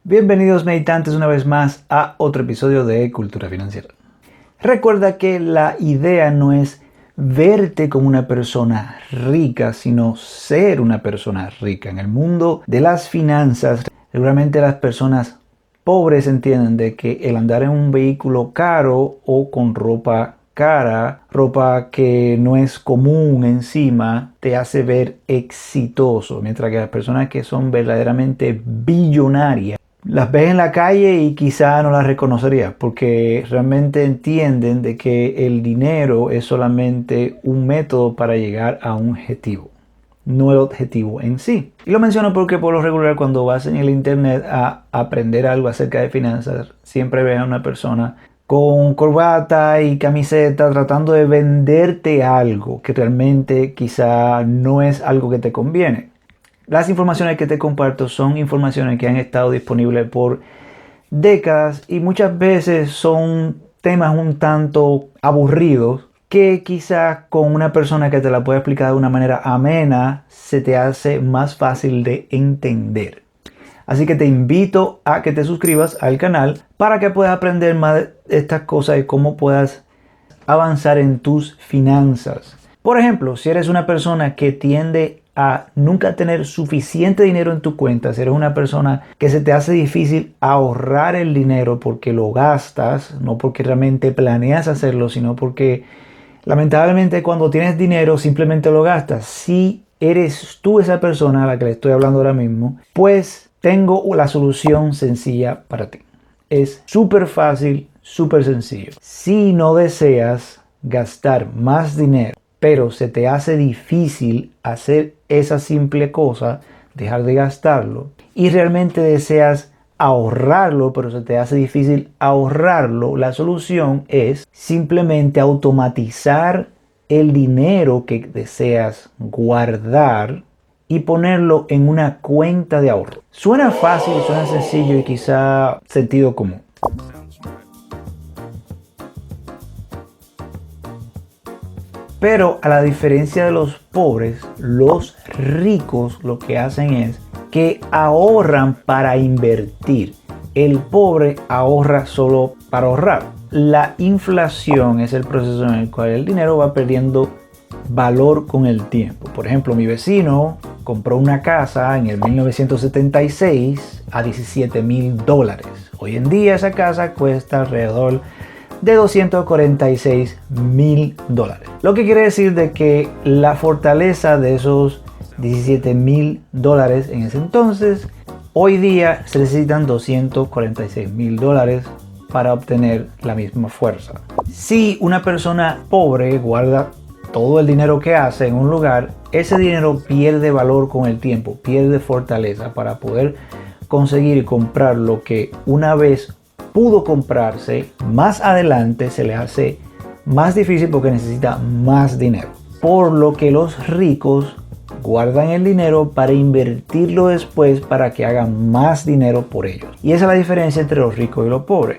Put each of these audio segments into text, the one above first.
Bienvenidos meditantes una vez más a otro episodio de Cultura Financiera. Recuerda que la idea no es verte como una persona rica, sino ser una persona rica. En el mundo de las finanzas, seguramente las personas pobres entienden de que el andar en un vehículo caro o con ropa cara, ropa que no es común encima, te hace ver exitoso, mientras que las personas que son verdaderamente billonarias las ves en la calle y quizá no las reconocerías porque realmente entienden de que el dinero es solamente un método para llegar a un objetivo, no el objetivo en sí. Y lo menciono porque por lo regular cuando vas en el internet a aprender algo acerca de finanzas, siempre ves a una persona con corbata y camiseta tratando de venderte algo que realmente quizá no es algo que te conviene. Las informaciones que te comparto son informaciones que han estado disponibles por décadas y muchas veces son temas un tanto aburridos que quizás con una persona que te la pueda explicar de una manera amena se te hace más fácil de entender. Así que te invito a que te suscribas al canal para que puedas aprender más de estas cosas y cómo puedas avanzar en tus finanzas. Por ejemplo, si eres una persona que tiende a nunca tener suficiente dinero en tu cuenta, si eres una persona que se te hace difícil ahorrar el dinero porque lo gastas, no porque realmente planeas hacerlo, sino porque lamentablemente cuando tienes dinero simplemente lo gastas. Si eres tú esa persona a la que le estoy hablando ahora mismo, pues tengo la solución sencilla para ti. Es súper fácil, súper sencillo. Si no deseas gastar más dinero, pero se te hace difícil hacer esa simple cosa, dejar de gastarlo, y realmente deseas ahorrarlo, pero se te hace difícil ahorrarlo, la solución es simplemente automatizar el dinero que deseas guardar y ponerlo en una cuenta de ahorro. Suena fácil, suena sencillo y quizá sentido común. Pero a la diferencia de los pobres, los ricos lo que hacen es que ahorran para invertir. El pobre ahorra solo para ahorrar. La inflación es el proceso en el cual el dinero va perdiendo valor con el tiempo. Por ejemplo, mi vecino compró una casa en el 1976 a $17,000. Hoy en día esa casa cuesta alrededor de $246,000. Lo que quiere decir de que la fortaleza de esos $17,000 en ese entonces, hoy día se necesitan $246,000 para obtener la misma fuerza. Si una persona pobre guarda todo el dinero que hace en un lugar, ese dinero pierde valor con el tiempo, pierde fortaleza para poder conseguir y comprar lo que una vez pudo comprarse, más adelante se le hace más difícil porque necesita más dinero. Por lo que los ricos guardan el dinero para invertirlo después para que hagan más dinero por ellos. Y esa es la diferencia entre los ricos y los pobres.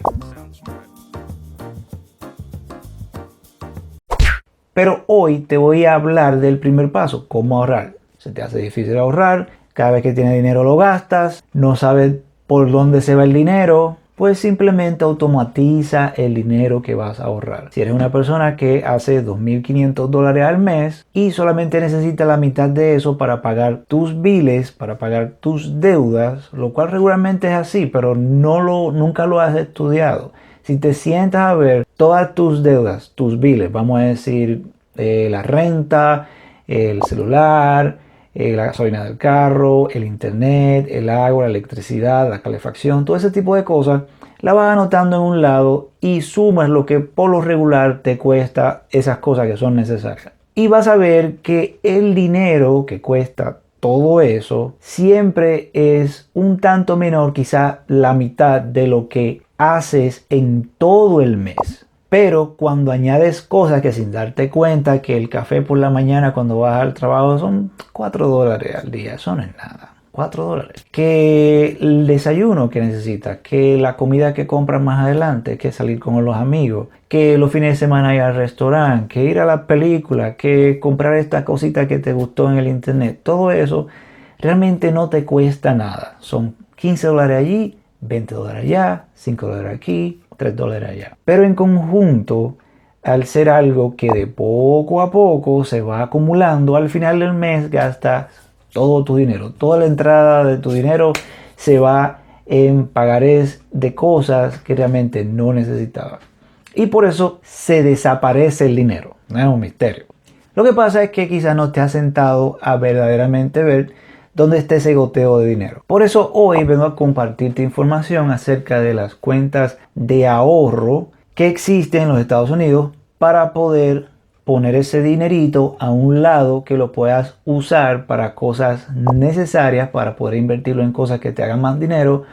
Pero hoy te voy a hablar del primer paso, cómo ahorrar. Se te hace difícil ahorrar, cada vez que tienes dinero lo gastas, no sabes por dónde se va el dinero, pues simplemente automatiza el dinero que vas a ahorrar. Si eres una persona que hace $2,500 al mes y solamente necesita la mitad de eso para pagar tus biles, para pagar tus deudas, lo cual regularmente es así, pero nunca lo has estudiado. Si te sientas a ver todas tus deudas, tus biles, vamos a decir la renta, el celular, la gasolina del carro, el internet, el agua, la electricidad, la calefacción, todo ese tipo de cosas, la vas anotando en un lado y sumas lo que por lo regular te cuesta esas cosas que son necesarias. Y vas a ver que el dinero que cuesta todo eso siempre es un tanto menor, quizá la mitad de lo que haces en todo el mes. Pero cuando añades cosas que sin darte cuenta, que el café por la mañana cuando vas al trabajo son $4 al día, eso no es nada. $4. que el desayuno que necesitas, que la comida que compras más adelante, que salir con los amigos, que los fines de semana ir al restaurante, que ir a la película, que comprar esta cosita que te gustó en el internet. Todo eso realmente no te cuesta nada. Son $15 allí, $20 allá, $5 aquí, $3 allá. Pero en conjunto, al ser algo que de poco a poco se va acumulando, al final del mes gastas todo tu dinero. Toda la entrada de tu dinero se va en pagarés de cosas que realmente no necesitabas. Y por eso se desaparece el dinero. No es un misterio. Lo que pasa es que quizás no te has sentado a verdaderamente ver dónde está ese goteo de dinero. Por eso hoy vengo a compartirte información acerca de las cuentas de ahorro que existen en los Estados Unidos para poder poner ese dinerito a un lado que lo puedas usar para cosas necesarias, para poder invertirlo en cosas que te hagan más dinero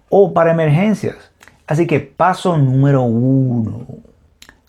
o para emergencias. Así que paso número 1.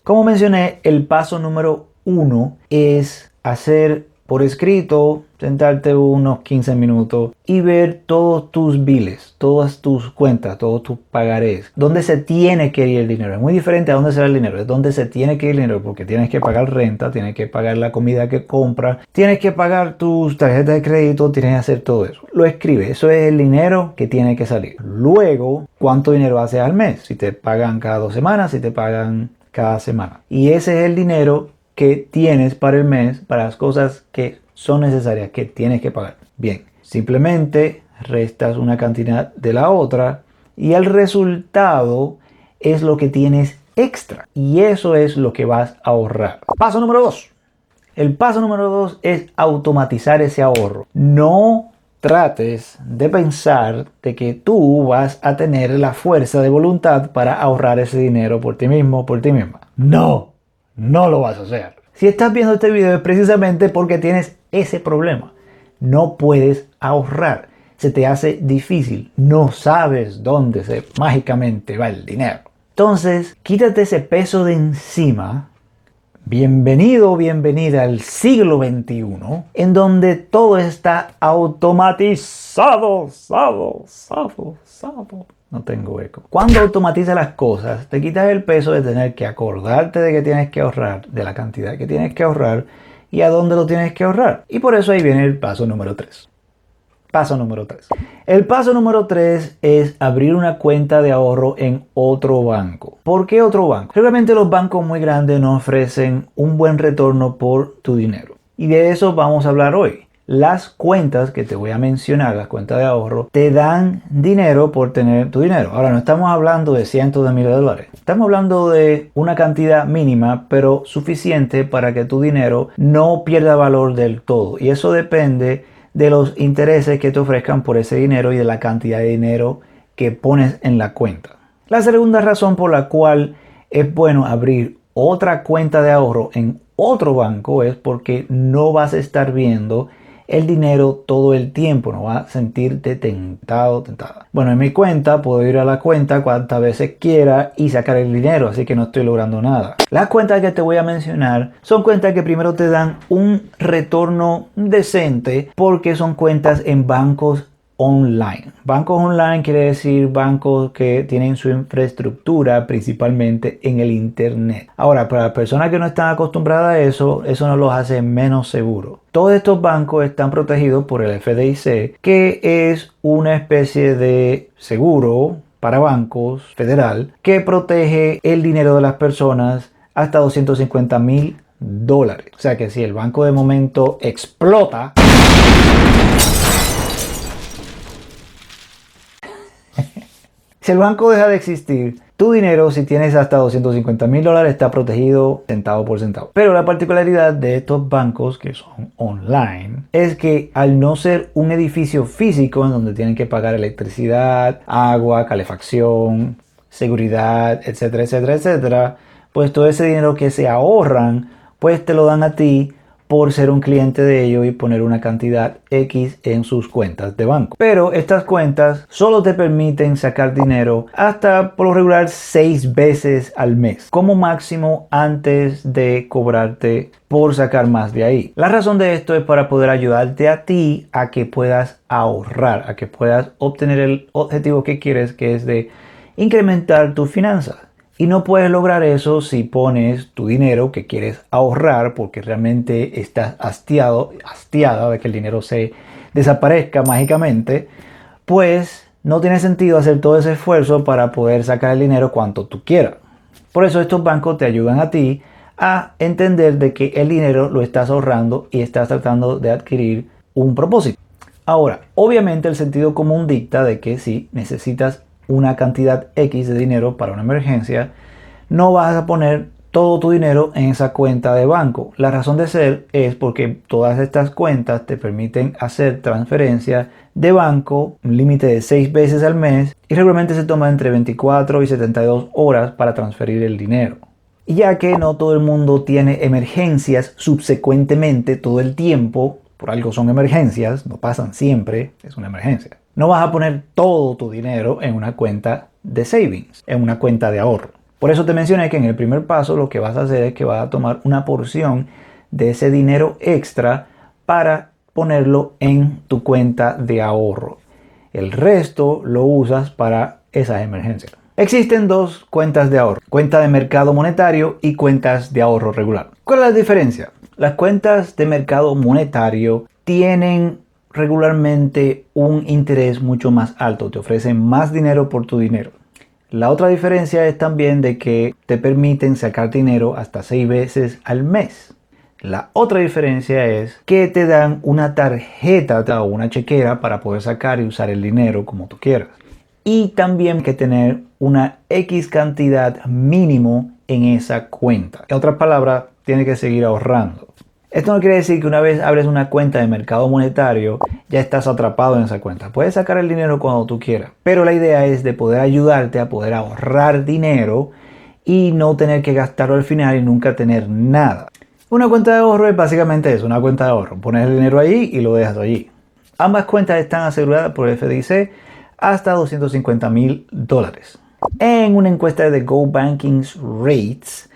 Como mencioné, el paso número 1 es hacer por escrito, sentarte unos 15 minutos y ver todos tus biles, todas tus cuentas, todos tus pagarés. ¿Dónde se tiene que ir el dinero? Es muy diferente a dónde se va el dinero. Es dónde se tiene que ir el dinero porque tienes que pagar renta, tienes que pagar la comida que compras, tienes que pagar tus tarjetas de crédito, tienes que hacer todo eso. Lo escribe. Eso es el dinero que tiene que salir. Luego, ¿cuánto dinero haces al mes? Si te pagan cada 2 semanas, si te pagan cada semana. Y ese es el dinero que tienes para el mes, para las cosas que son necesarias, que tienes que pagar. Bien, simplemente restas una cantidad de la otra y el resultado es lo que tienes extra. Y eso es lo que vas a ahorrar. Paso número 2. El paso número 2 es automatizar ese ahorro. No trates de pensar de que tú vas a tener la fuerza de voluntad para ahorrar ese dinero por ti mismo, por ti misma. No lo vas a hacer. Si estás viendo este video es precisamente porque tienes ese problema. No puedes ahorrar. Se te hace difícil. No sabes dónde se mágicamente va el dinero. Entonces, quítate ese peso de encima. Bienvenido o bienvenida al siglo XXI, en donde todo está automatizado. No tengo eco. Cuando automatizas las cosas, te quitas el peso de tener que acordarte de que tienes que ahorrar, de la cantidad que tienes que ahorrar y a dónde lo tienes que ahorrar. Y por eso ahí viene el paso número 3. Paso número 3. El paso número 3 es abrir una cuenta de ahorro en otro banco. ¿Por qué otro banco? Realmente los bancos muy grandes no ofrecen un buen retorno por tu dinero. Y de eso vamos a hablar hoy. Las cuentas que te voy a mencionar, las cuentas de ahorro, te dan dinero por tener tu dinero. Ahora, no estamos hablando de cientos de miles de dólares. Estamos hablando de una cantidad mínima, pero suficiente para que tu dinero no pierda valor del todo. Y eso depende de los intereses que te ofrezcan por ese dinero y de la cantidad de dinero que pones en la cuenta. La segunda razón por la cual es bueno abrir otra cuenta de ahorro en otro banco es porque no vas a estar viendo el dinero todo el tiempo, no vas a sentirte tentado, tentada. Bueno, en mi cuenta puedo ir a la cuenta cuantas veces quiera y sacar el dinero, así que no estoy logrando nada. Las cuentas que te voy a mencionar son cuentas que primero te dan un retorno decente porque son cuentas en bancos online. Bancos online quiere decir bancos que tienen su infraestructura principalmente en el internet. Ahora, para las personas que no están acostumbradas a eso no los hace menos seguros. Todos estos bancos están protegidos por el FDIC, que es una especie de seguro para bancos federal que protege el dinero de las personas hasta $250,000. O sea que si el banco de momento explota, si el banco deja de existir, tu dinero, si tienes hasta $250,000, está protegido centavo por centavo. Pero la particularidad de estos bancos que son online es que al no ser un edificio físico en donde tienen que pagar electricidad, agua, calefacción, seguridad, etcétera, etcétera, etcétera, pues todo ese dinero que se ahorran, pues te lo dan a ti por ser un cliente de ellos y poner una cantidad X en sus cuentas de banco. Pero estas cuentas solo te permiten sacar dinero hasta por lo regular 6 veces al mes, como máximo antes de cobrarte por sacar más de ahí. La razón de esto es para poder ayudarte a ti a que puedas ahorrar, a que puedas obtener el objetivo que quieres, que es de incrementar tus finanzas. Y no puedes lograr eso si pones tu dinero que quieres ahorrar porque realmente estás hastiada de que el dinero se desaparezca mágicamente. Pues no tiene sentido hacer todo ese esfuerzo para poder sacar el dinero cuanto tú quieras. Por eso estos bancos te ayudan a ti a entender de que el dinero lo estás ahorrando y estás tratando de adquirir un propósito. Ahora, obviamente el sentido común dicta de que si necesitas una cantidad X de dinero para una emergencia, no vas a poner todo tu dinero en esa cuenta de banco. La razón de ser es porque todas estas cuentas te permiten hacer transferencias de banco, un límite de 6 veces al mes, y regularmente se toma entre 24 y 72 horas para transferir el dinero. Y ya que no todo el mundo tiene emergencias subsecuentemente todo el tiempo, por algo son emergencias, no pasan siempre, es una emergencia. No vas a poner todo tu dinero en una cuenta de savings, en una cuenta de ahorro. Por eso te mencioné que en el primer paso lo que vas a hacer es que vas a tomar una porción de ese dinero extra para ponerlo en tu cuenta de ahorro. El resto lo usas para esas emergencias. Existen dos cuentas de ahorro, cuenta de mercado monetario y cuentas de ahorro regular. ¿Cuál es la diferencia? Las cuentas de mercado monetario tienen regularmente un interés mucho más alto, te ofrecen más dinero por tu dinero. La otra diferencia es también de que te permiten sacar dinero hasta 6 veces al mes. La otra diferencia es que te dan una tarjeta o una chequera para poder sacar y usar el dinero como tú quieras. Y también que tener una X cantidad mínimo en esa cuenta. En otras palabras, tienes que seguir ahorrando. Esto no quiere decir que una vez abres una cuenta de mercado monetario, ya estás atrapado en esa cuenta. Puedes sacar el dinero cuando tú quieras. Pero la idea es de poder ayudarte a poder ahorrar dinero y no tener que gastarlo al final y nunca tener nada. Una cuenta de ahorro es básicamente eso, una cuenta de ahorro. Pones el dinero allí y lo dejas allí. Ambas cuentas están aseguradas por el FDIC hasta $250,000. En una encuesta de Go Banking's Rates,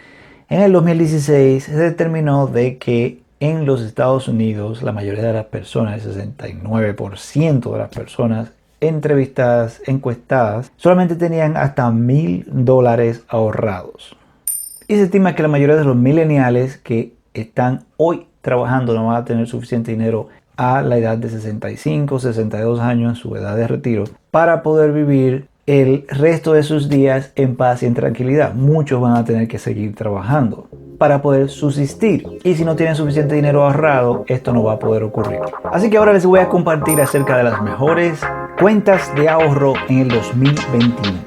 en el 2016 se determinó de que en los Estados Unidos la mayoría de las personas, el 69% de las personas entrevistadas, encuestadas, solamente tenían hasta $1,000 ahorrados. Y se estima que la mayoría de los millennials que están hoy trabajando no van a tener suficiente dinero a la edad de 65, 62 años, su edad de retiro, para poder vivir el resto de sus días en paz y en tranquilidad. Muchos van a tener que seguir trabajando para poder subsistir. Y si no tienen suficiente dinero ahorrado, esto no va a poder ocurrir. Así que ahora les voy a compartir acerca de las mejores cuentas de ahorro en el 2021.